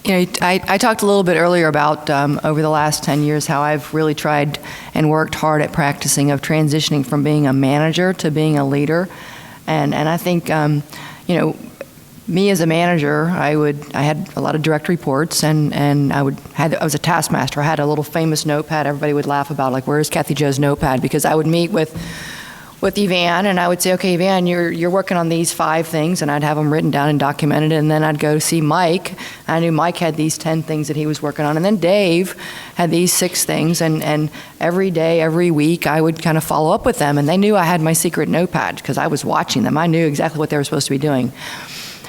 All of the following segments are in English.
I talked a little bit earlier about over the last 10 years how I've really tried and worked hard at practicing of transitioning from being a manager to being a leader. And I think, me as a manager, I had a lot of direct reports, and I was a taskmaster. I had a little famous notepad everybody would laugh about, like, where's Kathy Jo's notepad? Because I would meet with Yvan, and I would say, okay, Yvan, you're working on these 5 things, and I'd have them written down and documented, and then I'd go see Mike. I knew Mike had these 10 things that he was working on, and then Dave had these 6 things, and every day, every week, I would kind of follow up with them, and they knew I had my secret notepad because I was watching them. I knew exactly what they were supposed to be doing.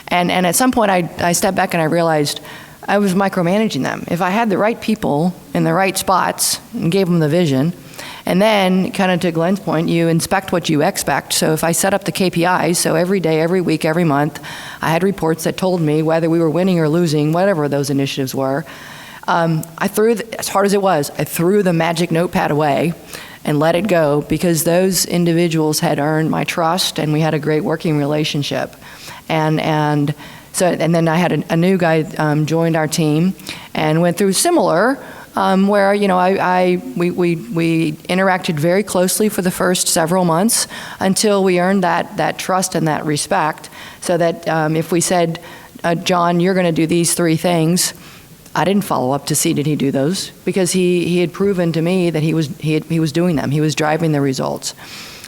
And at some point, I stepped back and I realized I was micromanaging them. If I had the right people in the right spots and gave them the vision, and then, kind of to Glenn's point, you inspect what you expect. So if I set up the KPIs, so every day, every week, every month, I had reports that told me whether we were winning or losing, whatever those initiatives were. I threw, as hard as it was, I threw the magic notepad away and let it go because those individuals had earned my trust and we had a great working relationship. And then I had a new guy joined our team and went through similar, where we interacted very closely for the first several months until we earned that trust and that respect, so that if we said, John, you're going to do these 3 things, I didn't follow up to see did he do those, because he had proven to me that he was doing them. He was driving the results.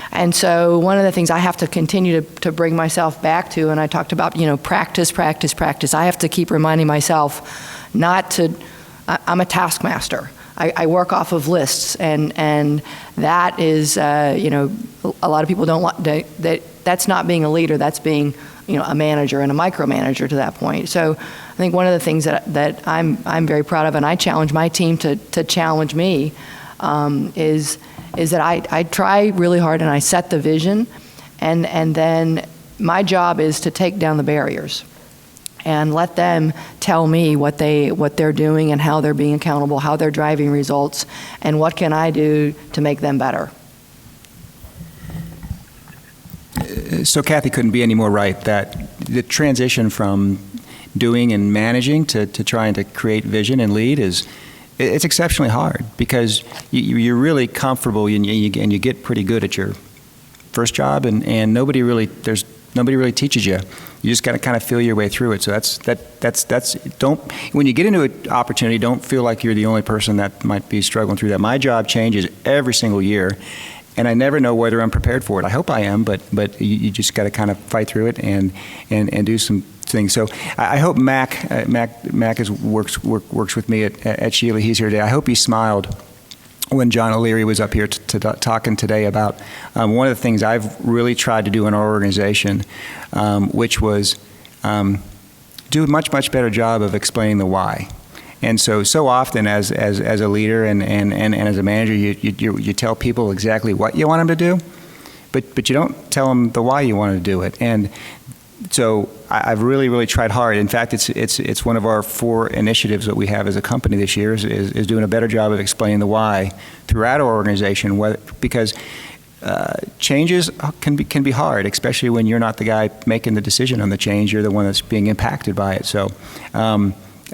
And so one of the things I have to continue to bring myself back to, and I talked about, practice. I have to keep reminding myself not to. I'm a taskmaster. I work off of lists, and that is, a lot of people don't want that's not being a leader. That's being, a manager and a micromanager to that point. So I think one of the things that I'm very proud of, and I challenge my team to challenge me, is that I try really hard and I set the vision, and then my job is to take down the barriers and let them tell me what they're doing and how they're being accountable, how they're driving results, and what can I do to make them better. So Kathy couldn't be any more right that the transition from doing and managing to trying to create vision and lead it's exceptionally hard, because you're really comfortable and you get pretty good at your first job, and nobody really teaches you. You just got to kind of feel your way through it. So when you get into an opportunity, don't feel like you're the only person that might be struggling through that. My job changes every single year, and I never know whether I'm prepared for it. I hope I am, but you just got to kind of fight through it and do some things. So I hope Mac works with me at Sheila. He's here today. I hope he smiled when John O'Leary was up here talking today about one of the things I've really tried to do in our organization, which was do a much better job of explaining the why. And so often as a leader and as a manager, you tell people exactly what you want them to do, but you don't tell them the why you want to do it. And so I've really tried hard. In fact, it's one of our 4 initiatives that we have as a company this year is doing a better job of explaining the why throughout our organization. Because changes can be hard, especially when you're not the guy making the decision on the change. You're the one that's being impacted by it. So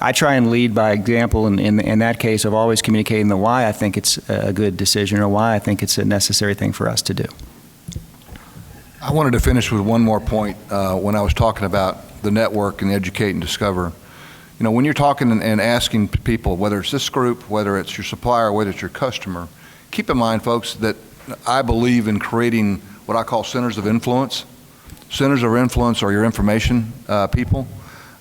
I try and lead by example. And in that case of always communicating the why I think it's a good decision, or why I think it's a necessary thing for us to do. I wanted to finish with one more point when I was talking about the network and educate and discover. When you're talking and asking people, whether it's this group, whether it's your supplier, whether it's your customer, keep in mind, folks, that I believe in creating what I call centers of influence. Centers of influence are your information people.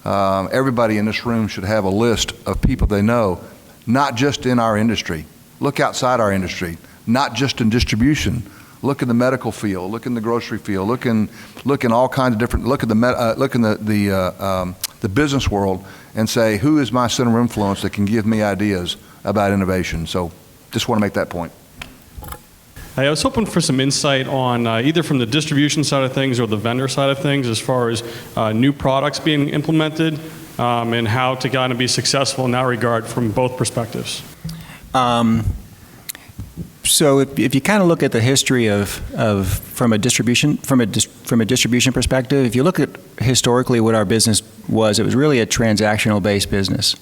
Everybody in this room should have a list of people they know, not just in our industry. Look outside our industry, not just in distribution. Look in the medical field. Look in the grocery field. Look in all kinds of different. Look in the business world, and say, who is my center of influence that can give me ideas about innovation? So, just want to make that point. I was hoping for some insight on either from the distribution side of things or the vendor side of things, as far as new products being implemented and how to kind of be successful in that regard from both perspectives. So if you kind of look at the history of from a distribution perspective, if you look at historically what our business was, it was really a transactional based business.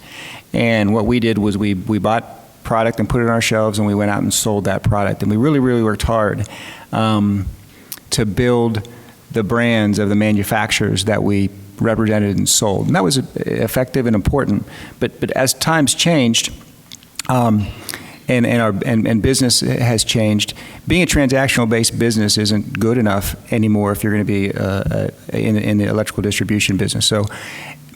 And what we did was we bought product and put it on our shelves, and we went out and sold that product. And we really, really worked hard to build the brands of the manufacturers that we represented and sold. And that was effective and important. But as times changed, and business has changed, being a transactional-based business isn't good enough anymore if you're going to be in the electrical distribution business. So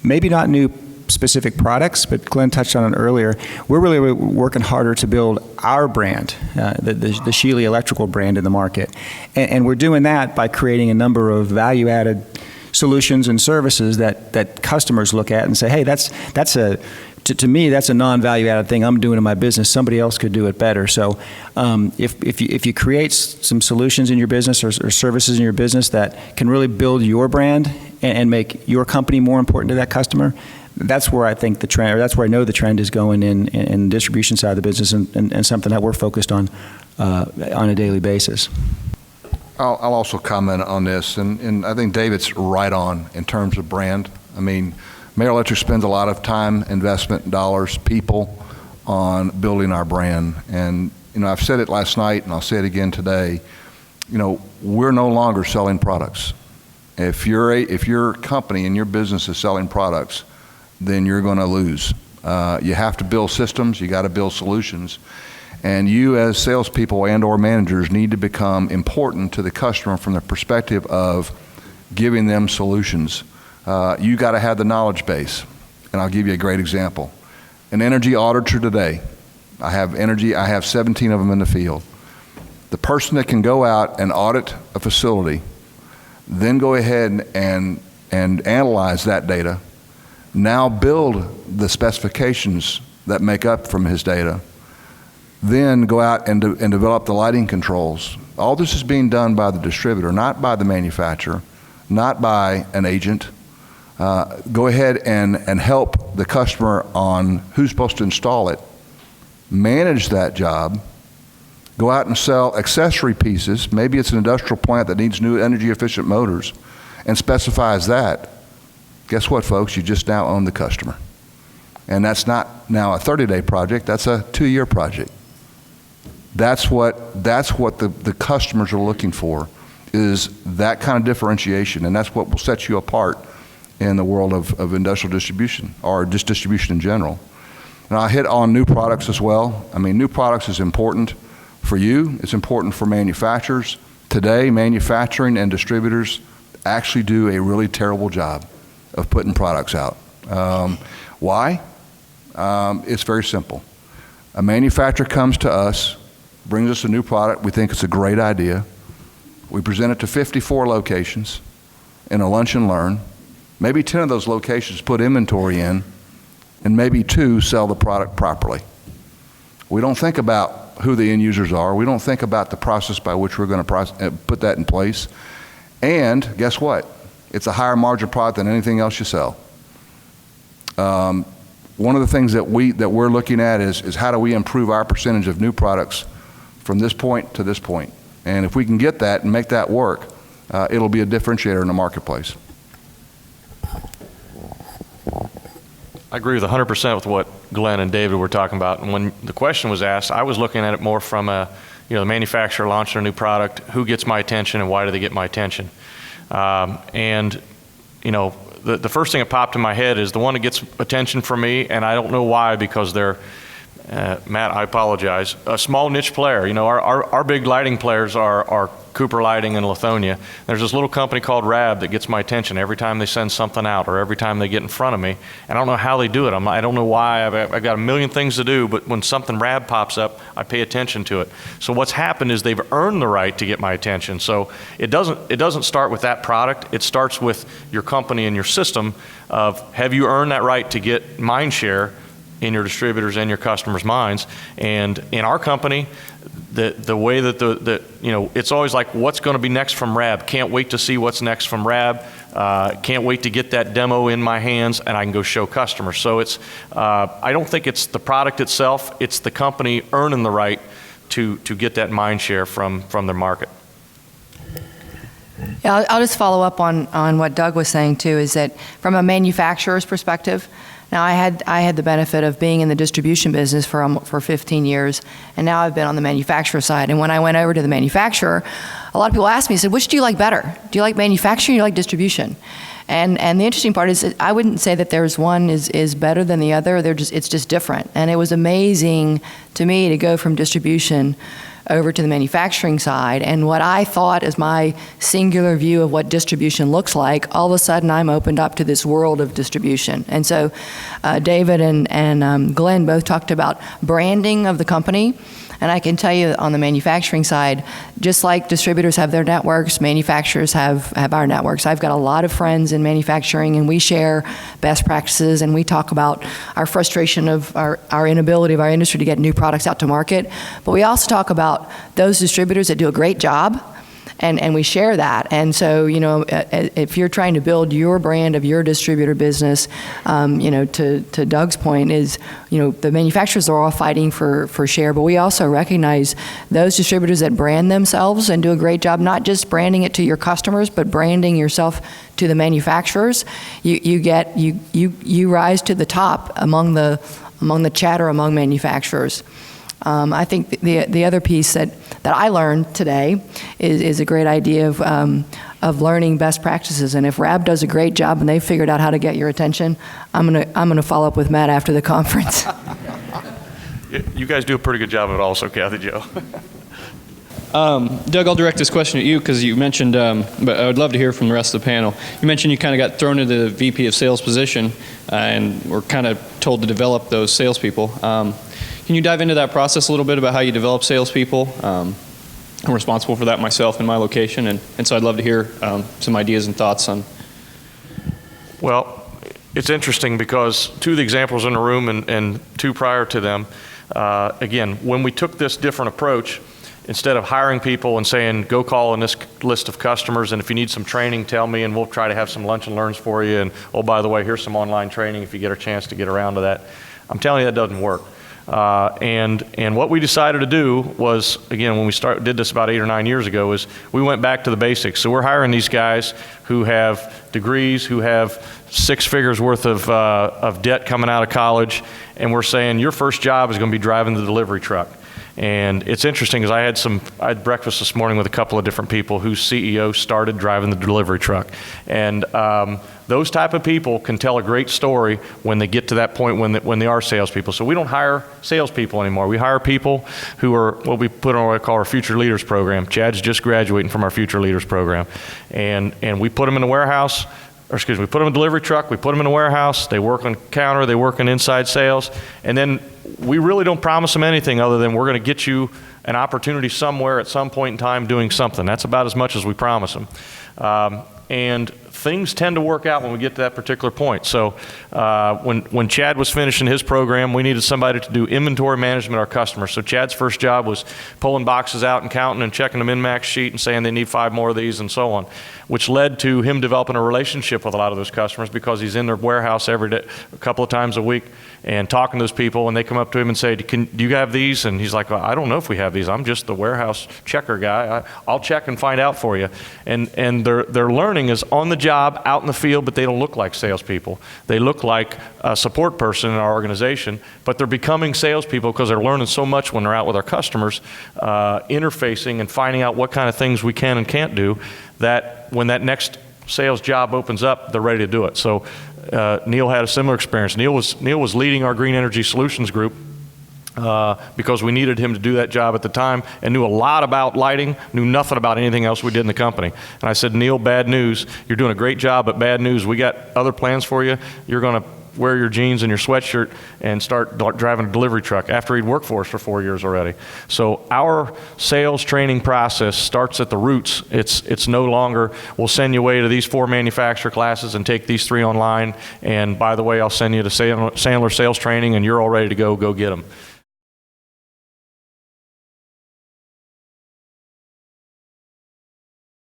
maybe not new specific products, but Glenn touched on it earlier. We're really working harder to build our brand, the Shealy Electrical brand in the market. And we're doing that by creating a number of value-added solutions and services that customers look at and say, hey, to me, that's a non-value-added thing I'm doing in my business. Somebody else could do it better. So if you create some solutions in your business or services in your business that can really build your brand and make your company more important to that customer, that's where I think the trend, or that's where I know the trend is going in the distribution side of the business, and something that we're focused on a daily basis. I'll also comment on this, and I think David's right on in terms of brand. I mean, Mayor Electric spends a lot of time, investment, dollars, people on building our brand. And, I've said it last night, and I'll say it again today, we're no longer selling products. If your company and your business is selling products, then you're going to lose. You have to build systems, you got to build solutions. And you as salespeople and or managers need to become important to the customer from the perspective of giving them solutions. You got to have the knowledge base. And I'll give you a great example. An energy auditor today, I have 17 of them in the field. The person that can go out and audit a facility, then go ahead and analyze that data, now build the specifications that make up from his data, then go out and develop the lighting controls. All this is being done by the distributor, not by the manufacturer, not by an agent. Go ahead and help the customer on who's supposed to install it, manage that job, go out and sell accessory pieces. Maybe it's an industrial plant that needs new energy efficient motors and specifies that. Guess what, folks? You just now own the customer. And that's not now a 30-day project, that's a 2-year project. That's what the customers are looking for, is that kind of differentiation, and that's what will set you apart in the world of industrial distribution, or just distribution in general. And I hit on new products as well. I mean, new products is important for you, it's important for manufacturers. Today, manufacturing and distributors actually do a really terrible job of putting products out. Why? It's very simple. A manufacturer comes to us, brings us a new product, we think it's a great idea. We present it to 54 locations in a lunch and learn. Maybe 10 of those locations put inventory in, and maybe 2 sell the product properly. We don't think about who the end users are. We don't think about the process by which we're going to put that in place. And guess what? It's a higher margin product than anything else you sell. One of the things that we're looking at is how do we improve our percentage of new products from this point to this point. And if we can get that and make that work, it'll be a differentiator in the marketplace. I agree with 100% with what Glenn and David were talking about. And when the question was asked, I was looking at it more from the manufacturer launching a new product, who gets my attention and why do they get my attention? The first thing that popped in my head is the one that gets attention from me, and I don't know why, because they're, Matt, I apologize, a small niche player. Our big lighting players are Cooper Lighting in Lithonia. There's this little company called Rab that gets my attention every time they send something out or every time they get in front of me. And I don't know how they do it. I don't know why. I've got a million things to do, but when something Rab pops up, I pay attention to it. So what's happened is they've earned the right to get my attention. So it doesn't start with that product. It starts with your company and your system of, have you earned that right to get mind share in your distributors and your customers' minds? And in our company, the way that it's always like, what's going to be next from Rab? Can't wait to see what's next from Rab. Can't wait to get that demo in my hands and I can go show customers. So it's, I don't think it's the product itself, it's the company earning the right to get that mind share from their market. Yeah, I'll just follow up on what Doug was saying too, is that from a manufacturer's perspective, now I had the benefit of being in the distribution business for 15 years, and now I've been on the manufacturer side. And when I went over to the manufacturer, a lot of people asked me, said, which do you like better? Do you like manufacturing or do you like distribution? And the interesting part is that I wouldn't say that there's one is better than the other. It's just different. And it was amazing to me to go from distribution over to the manufacturing side, and what I thought is my singular view of what distribution looks like, all of a sudden I'm opened up to this world of distribution. And so David and Glenn both talked about branding of the company, and I can tell you on the manufacturing side, just like distributors have their networks, manufacturers have our networks. I've got a lot of friends in manufacturing, and we share best practices, and we talk about our frustration of our inability of our industry to get new products out to market. But we also talk about those distributors that do a great job, and we share that. And so, if you're trying to build your brand of your distributor business, to Doug's point is, the manufacturers are all fighting for share, but we also recognize those distributors that brand themselves and do a great job, not just branding it to your customers, but branding yourself to the manufacturers. You rise to the top among the chatter among manufacturers. I think the other piece that I learned today is a great idea of learning best practices. And if RAB does a great job and they've figured out how to get your attention, I'm gonna follow up with Matt after the conference. You guys do a pretty good job of it also, Kathy Jo. Doug, I'll direct this question at you because you mentioned, but I would love to hear from the rest of the panel. You mentioned you kind of got thrown into the VP of sales position and were kind of told to develop those salespeople. Can you dive into that process a little bit about how you develop salespeople? I'm responsible for that myself in my location, and so I'd love to hear some ideas and thoughts on. Well, it's interesting because two of the examples in the room and two prior to them, again, when we took this different approach, instead of hiring people and saying, go call on this list of customers, and if you need some training, tell me, and we'll try to have some lunch and learns for you, and oh, by the way, here's some online training if you get a chance to get around to that. I'm telling you, that doesn't work. And what we decided to do was, again, when we did this about 8 or 9 years ago, is we went back to the basics. So we're hiring these guys who have degrees, who have 6 figures worth of debt coming out of college, and we're saying your first job is going to be driving the delivery truck. And it's interesting because I had breakfast this morning with a couple of different people whose CEO started driving the delivery truck. And those type of people can tell a great story when they get to that point when they are salespeople. So we don't hire salespeople anymore. We hire people who are what we put on what I call our Future Leaders program. Chad's just graduating from our Future Leaders program. And we put them in the warehouse, we put them in a delivery truck, we put them in a warehouse, they work on counter, they work in inside sales, and then we really don't promise them anything other than we're going to get you an opportunity somewhere at some point in time doing something. That's about as much as we promise them. And things tend to work out when we get to that particular point. So when Chad was finishing his program, we needed somebody to do inventory management of our customers. So Chad's first job was pulling boxes out and counting and checking them in max sheet and saying they need 5 more of these and so on, which led to him developing a relationship with a lot of those customers because he's in their warehouse every day, a couple of times a week, and talking to those people, and they come up to him and say, do you have these? And he's like, well, I don't know if we have these. I'm just the warehouse checker guy. I'll check and find out for you. And their learning is on the job, out in the field, but they don't look like salespeople. They look like a support person in our organization, but they're becoming salespeople because they're learning so much when they're out with our customers, interfacing and finding out what kind of things we can and can't do, that when that next sales job opens up, they're ready to do it. So Neil had a similar experience. Neil was leading our Green Energy Solutions group because we needed him to do that job at the time and knew a lot about lighting, knew nothing about anything else we did in the company. And I said, Neil, bad news. You're doing a great job, but bad news. We got other plans for you. You're going to wear your jeans and your sweatshirt and start driving a delivery truck after he'd worked for us for 4 years already. So our sales training process starts at the roots. It's no longer, we'll send you away to these 4 manufacturer classes and take these 3 online, and by the way, I'll send you to Sandler sales training and you're all ready to go get them.